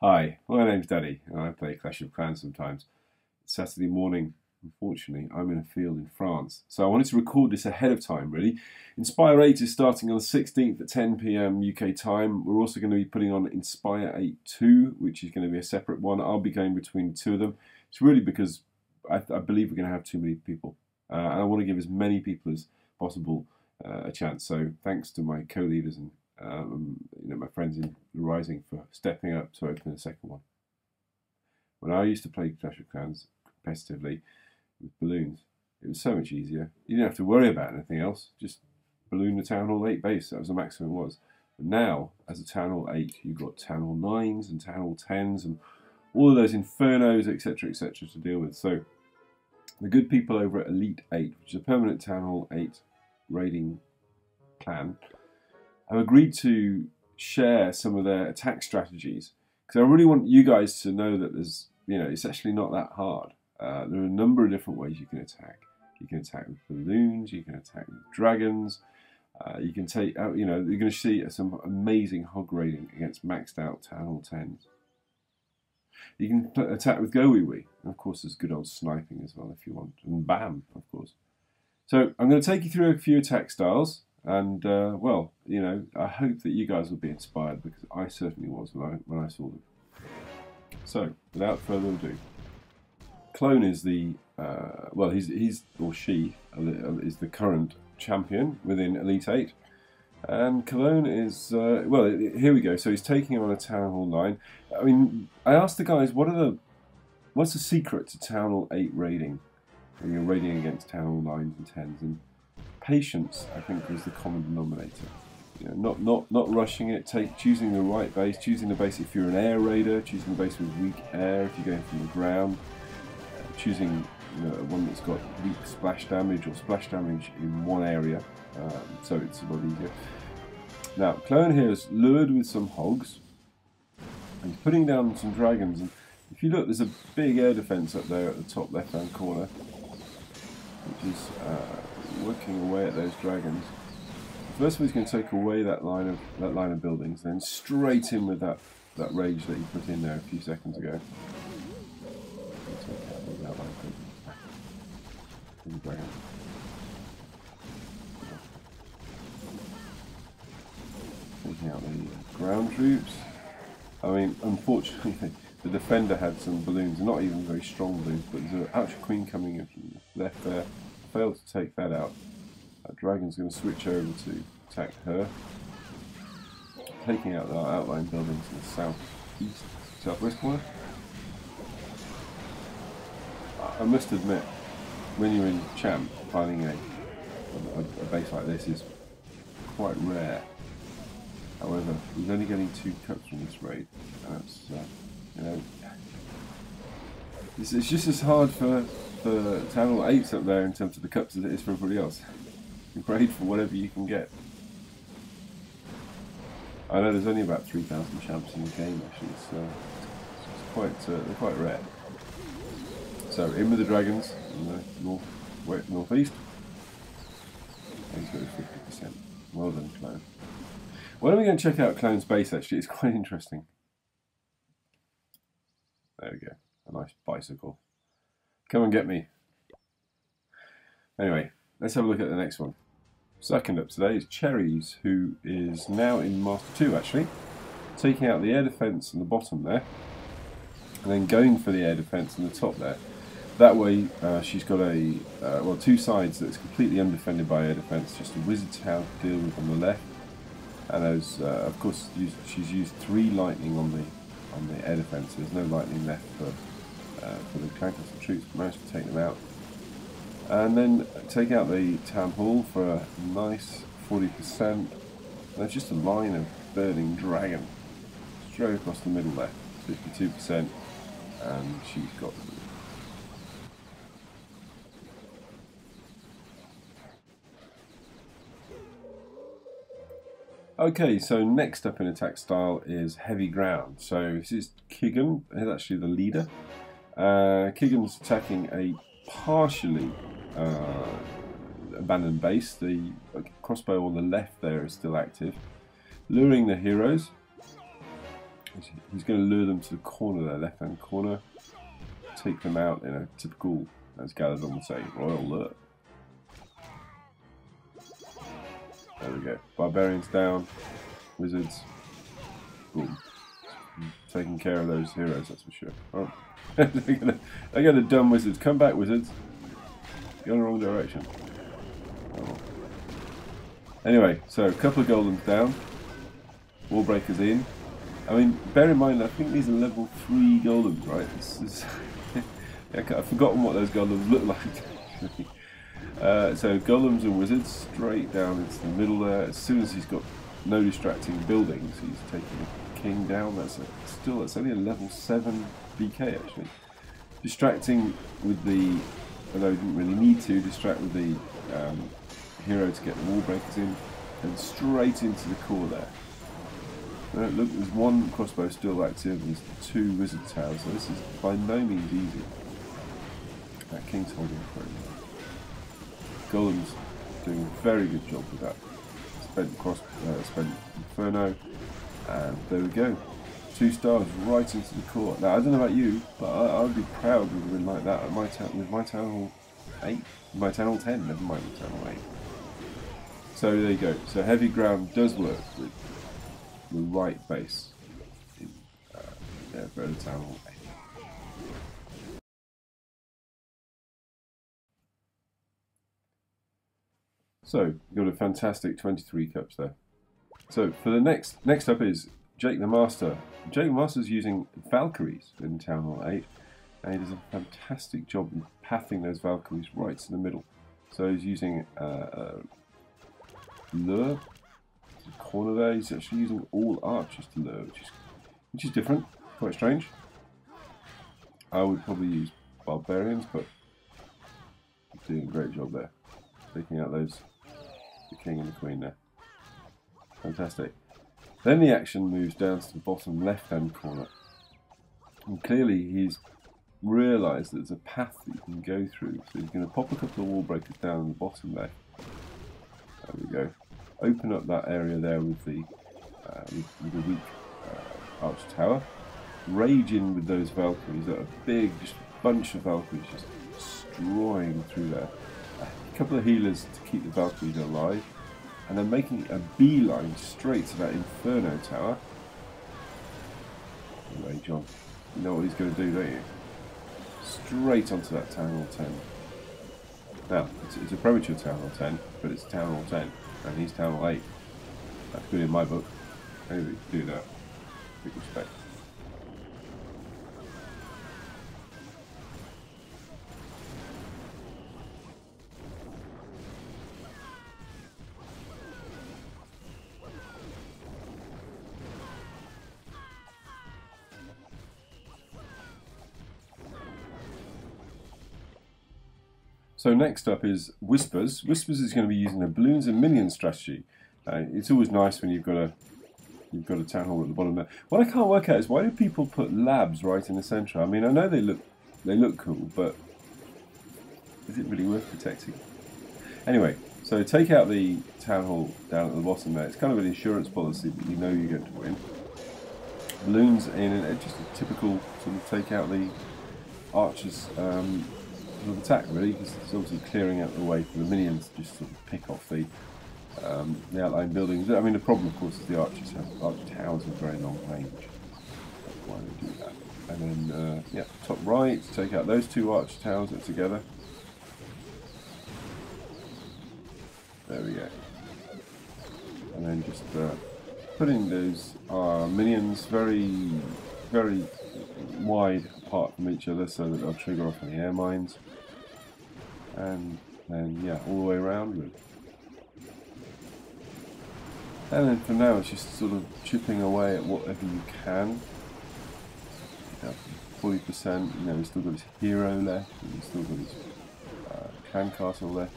Hi, my name's Daddy, and I play Clash of Clans sometimes. It's Saturday morning, unfortunately, I'm in a field in France, so I wanted to record this ahead of time, really. Inspire 8 is starting on the 16th at 10 PM UK time. We're also going to be putting on Inspire 8 2, which is going to be a separate one. I'll be going between the two of them. It's really because I believe we're going to have too many people, and I want to give as many people as possible a chance. So thanks to my co-leaders and my friends in the Rising for stepping up to open a second one. When I used to play Clash of Clans competitively with balloons, it was so much easier. You didn't have to worry about anything else. Just balloon the Townhall 8 base. That was the maximum it was. But now, as a Townhall 8, you've got Townhall 9s and Townhall 10s and all of those infernos, etc., etc., to deal with. So the good people over at Elite 8, which is a permanent Townhall 8 raiding clan, have agreed to share some of their attack strategies, because I really want you guys to know that there's, it's actually not that hard. There are a number of different ways you can attack. You can attack with balloons, you can attack with dragons, you can take out, you're going to see some amazing hog raiding against maxed out Townhall 10s. You can attack with Go Wee Wee, and of course there's good old sniping as well if you want, and BAM, of course. So I'm going to take you through a few attack styles. And, I hope that you guys will be inspired, because I certainly was when I saw them. So, without further ado, Clone is the, he's or she is the current champion within Elite 8. And Cologne is, here we go. So he's taking on a Townhall 9. I mean, I asked the guys, what's the secret to Townhall 8 raiding? When you're raiding against Townhall 9s and 10s. And patience, I think, is the common denominator. Not rushing it, choosing the right base, choosing the base if you're an air raider, choosing the base with weak air if you're going from the ground, choosing one that's got weak splash damage or splash damage in one area, so it's a lot easier. Now, Clone here is lured with some hogs, and he's putting down some dragons, and if you look, there's a big air defense up there at the top left-hand corner, which is working away at those dragons. First of all, he's going to take away that line of buildings, then straight in with that rage that he put in there a few seconds ago. Taking out the ground troops. I mean, unfortunately, the defender had some balloons, not even very strong balloons, but there's an Ultra Queen coming in from the left there. Failed to take that out. That dragon's going to switch over to attack her, taking out the outlying buildings in the southwest corner. I must admit, when you're in champ, finding a base like this is quite rare. However, he's only getting 2 cups from this raid. That's it's just as hard for Townhall 8s up there in terms of the cups as it is for everybody else. You raid for whatever you can get. I know there's only about 3,000 champs in the game actually, so it's quite rare. So in with the dragons in the northeast. He's got 50%. Well done, Clone. Why don't we go and check out Clone's base actually? It's quite interesting. There we go. A nice bicycle. Come and get me. Anyway, let's have a look at the next one. Second up today is Cherries, who is now in Master 2 actually, taking out the air defense in the bottom there, and then going for the air defense in the top there. That way she's got two sides that's completely undefended by air defense, just a wizard tower to deal with on the left, and those, of course, she's used 3 lightning on the air defense. There's no lightning left for the clan castle troops. Managed to take them out, and then take out the town hall for a nice 40%. There's just a line of burning dragon straight across the middle there, 52%, and she's got. Okay, so next up in attack style is heavy ground. So this is Kigan, he's actually the leader. Kigan's attacking a partially abandoned base. The crossbow on the left there is still active, luring the heroes. He's going to lure them to the corner there, left-hand corner. Take them out in a typical, as Galadon would say, royal lure. There we go. Barbarians down. Wizards. Boom. Taking care of those heroes, that's for sure. Oh. They're gonna dumb wizards. Come back, wizards. You're in the wrong direction. Oh. Anyway, so a couple of golems down. Wallbreakers in. I mean, bear in mind, I think these are level 3 golems, right? This is I've forgotten what those golems look like. So golems and wizards straight down into the middle there. As soon as he's got no distracting buildings, he's taking the king down. That's only a level 7 BK actually. Distracting with the, although he didn't really need to, distract with the hero to get the wall breakers in, and straight into the core there. Look, there's one crossbow still active, and there's 2 wizard towers, so this is by no means easy. That king's holding pretty well. Golem's doing a very good job with that. Spent Inferno, and there we go. 2 stars right into the core. Now I don't know about you, but I would be proud with a win like that with my Townhall 8, my Townhall 10. Never mind the Townhall 8. So there you go. So heavy ground does work with the right base in for the Townhall 8. So got a fantastic 23 cups there. So for the next up is Jake the Master. Jake the Master's using Valkyries in Townhall 8, and he does a fantastic job in pathing those Valkyries right to the middle. So he's using lure, the corner there. He's actually using all archers to lure, which is different, quite strange. I would probably use barbarians, but he's doing a great job there, taking out those, the king and the queen there. Fantastic. Then the action moves down to the bottom left-hand corner, and clearly he's realised that there's a path that you can go through. So he's going to pop a couple of wall breakers down on the bottom left. There we go. Open up that area there with the weak arch tower. Rage in with those Valkyries. A big just bunch of Valkyries just destroying through there. A couple of healers to keep the Valkyries alive. And then making a beeline straight to that Inferno tower. Anyway, John, you know what he's going to do, don't you? Straight onto that Townhall 10. Now, it's a premature Townhall 10, but it's Townhall 10, and he's Townhall 8. That's good in my book. Anyway, do that. Big respect. So next up is Whispers. Whispers is going to be using a balloons and minions strategy. It's always nice when you've got a Townhall at the bottom there. What I can't work out is why do people put labs right in the centre? I mean, I know they look cool, but is it really worth protecting? Anyway, so take out the Townhall down at the bottom there. It's kind of an insurance policy that you know you're going to win. Balloons in, and just a typical sort of take out the archers. Of attack really, because it's obviously clearing out the way for the minions to just sort of pick off the outlying buildings. I mean, the problem, of course, is the archer towers have very long range. That's why they do that. And then, yeah, top right, take out those 2 archer towers that are together. There we go. And then just put in those minions very, very wide apart from each other so that they'll trigger off any air mines. And then, yeah, all the way around really. And then for now it's just sort of chipping away at whatever you can. 40%, you know, he's still got his hero left, and he's still got his clan castle left.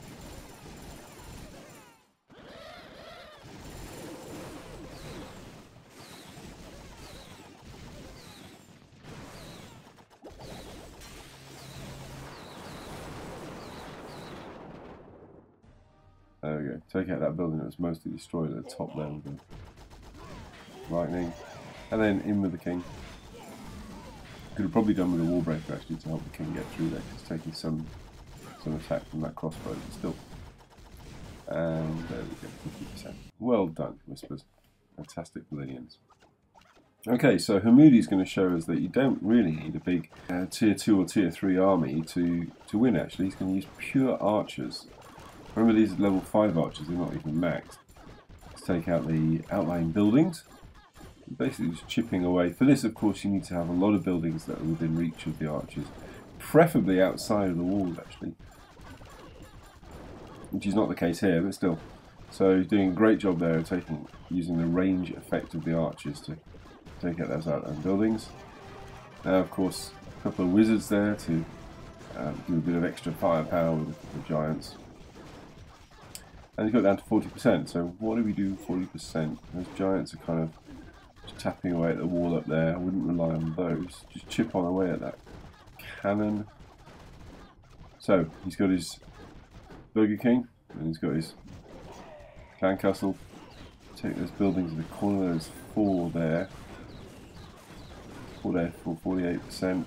There we go. Take out that building that was mostly destroyed at the top there with the lightning. And then in with the king. Could have probably done with a wall breaker actually to help the king get through there, because taking some attack from that crossbow, but still. And there we go, 50%. Well done, Whispers. Fantastic Valyrians. Okay, so Hamudi's going to show us that you don't really need a big tier 2 or tier 3 army to win actually. He's going to use pure archers. Remember, these are level 5 archers, they're not even maxed. Let's take out the outlying buildings. Basically just chipping away. For this, of course, you need to have a lot of buildings that are within reach of the archers. Preferably outside of the walls, actually. Which is not the case here, but still. So he's doing a great job there of using the range effect of the archers to take out those outlying buildings. Now, of course, a couple of wizards there to do a bit of extra firepower with the giants. And he's got down to 40%, so what do we do 40%? Those giants are kind of just tapping away at the wall up there. I wouldn't rely on those. Just chip on away at that cannon. So, he's got his Burger King, and he's got his clan castle. Take those buildings in the corner, there's 4 there. 4 there for 48%.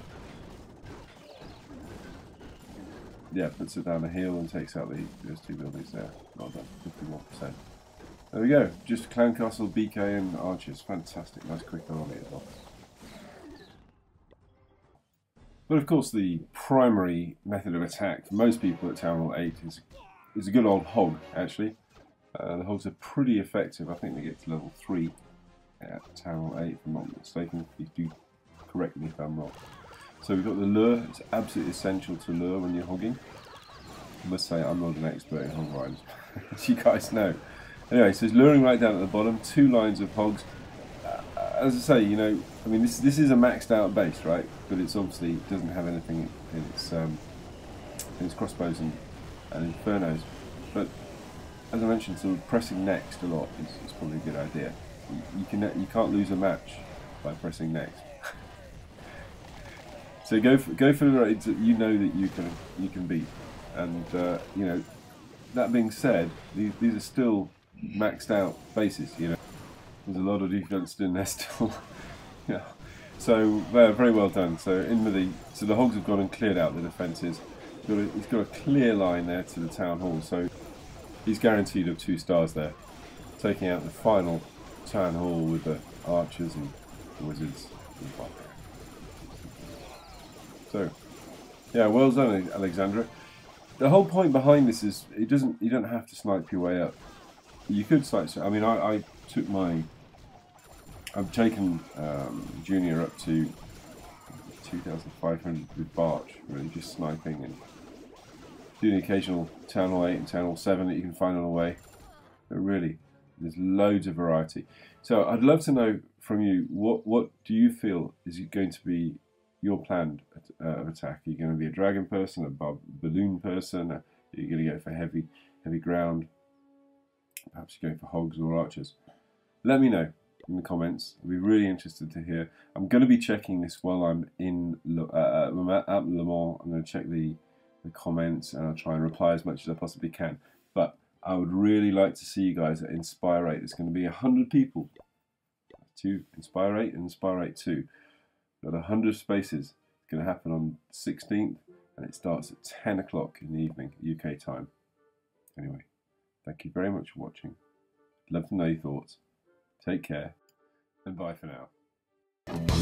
Yeah, puts it down the hill and takes out those 2 buildings there. Well done, 51%. There we go, just clan castle, BK and archers. Fantastic, nice quick army as well. But of course the primary method of attack for most people at Townhall 8 is a good old hog, actually. The hogs are pretty effective. I think they get to level 3 at Townhall 8 if I'm not mistaken. Please do correct me if I'm wrong. So we've got the lure. It's absolutely essential to lure when you're hogging. I must say I'm not an expert in hog rhymes, as you guys know. Anyway, so it's luring right down at the bottom, 2 lines of hogs. As I say, you know, I mean this is a maxed out base, right? But it's obviously doesn't have anything in its crossbows and infernos. But as I mentioned, sort of pressing next a lot is probably a good idea. You can't lose a match by pressing next. So go for the raids that you know that you can beat, and you know, that being said, these are still maxed out bases. You know, there's a lot of defense in there still. Yeah, so very well done. So the hogs have gone and cleared out the defences. He's got a clear line there to the town hall, so he's guaranteed of 2 stars there, taking out the final town hall with the archers and the wizards and barbarians. So, yeah, well done, Alexandra. The whole point behind this is you don't have to snipe your way up. You could snipe. I mean, I've taken Junior up to 2,500 with Barch, really just sniping and doing the occasional Town Hall 8 and Town Hall 7 that you can find on the way. But really, there's loads of variety. So I'd love to know from you, what do you feel is going to be your plan of attack? Are you going to be a dragon person, a balloon person? Are you going to go for heavy ground? Perhaps you're going for hogs or archers? Let me know in the comments. I'd be really interested to hear. I'm going to be checking this while I'm at Le Mans. I'm going to check the comments and I'll try and reply as much as I possibly can. But I would really like to see you guys at Inspire 8. There's going to be 100 people to Inspire 8 and Inspire 8 2. Got 100 spaces. It's going to happen on the 16th and it starts at 10 o'clock in the evening, UK time. Anyway, thank you very much for watching. I'd love to know your thoughts. Take care and bye for now.